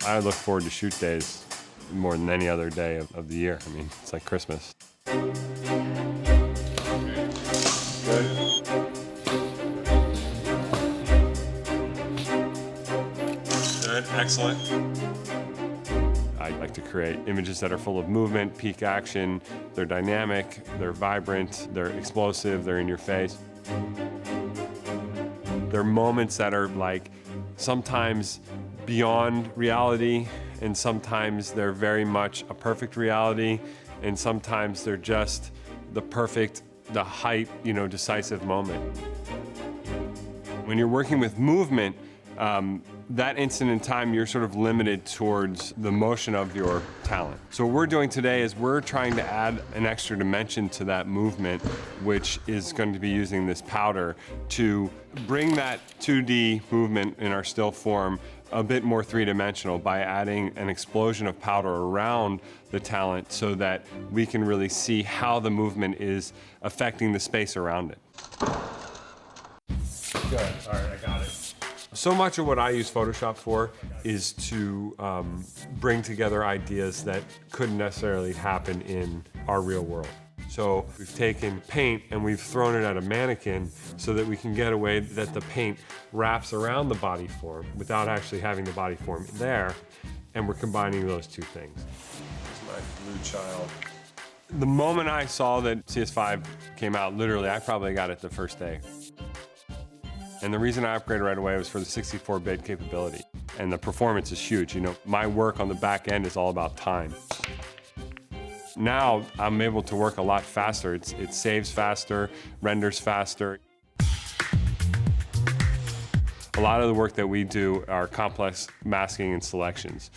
I look forward to shoot days more than any other day of the year. I mean, it's like Christmas. Good. Good, excellent. I like to create images that are full of movement, peak action. They're dynamic, they're vibrant, they're explosive, they're in your face. They're moments that are like sometimes beyond reality, and sometimes they're very much a perfect reality, and sometimes they're just the perfect, the height, decisive moment. When you're working with movement, that instant in time, you're sort of limited towards the motion of your talent. So what we're doing today is we're trying to add an extra dimension to that movement, which is going to be using this powder to bring that 2D movement in our still form a bit more three-dimensional by adding an explosion of powder around the talent so that we can really see how the movement is affecting the space around it. Good, all right, I got it. So much of what I use Photoshop for is to bring together ideas that couldn't necessarily happen in our real world. So we've taken paint and we've thrown it at a mannequin so that we can get a way that the paint wraps around the body form without actually having the body form there, and we're combining those two things. It's my blue child. The moment I saw that CS5 came out, literally, I probably got it the first day. And the reason I upgraded right away was for the 64-bit capability. And the performance is huge. My work on the back end is all about time. Now I'm able to work a lot faster. It saves faster, renders faster. A lot of the work that we do are complex masking and selections.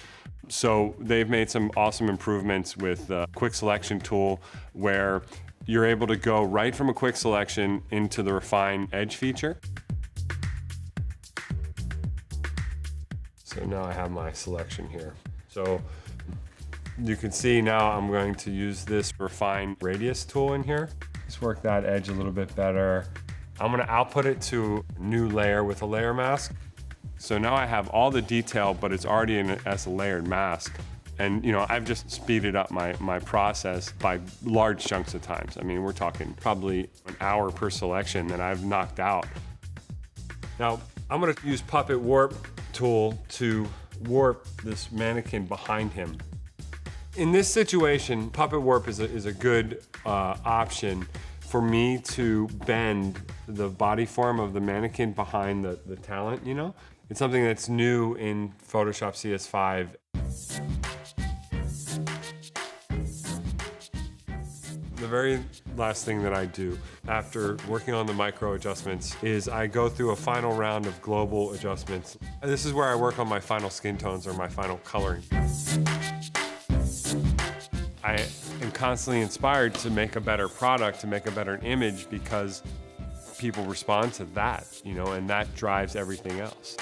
So they've made some awesome improvements with the quick selection tool where you're able to go right from a quick selection into the refine edge feature. So now I have my selection here. So you can see now I'm going to use this refine radius tool in here. Just work that edge a little bit better. I'm gonna output it to a new layer with a layer mask. So now I have all the detail, but it's already as a layered mask. And I've just speeded up my process by large chunks of times. I mean, we're talking probably an hour per selection that I've knocked out. Now, I'm gonna use Puppet Warp tool to warp this mannequin behind him. In this situation, Puppet Warp is a good option for me to bend the body form of the mannequin behind the talent, It's something that's new in Photoshop CS5. The very last thing that I do after working on the micro adjustments is I go through a final round of global adjustments. This is where I work on my final skin tones or my final coloring. I am constantly inspired to make a better product, to make a better image because people respond to that, and that drives everything else.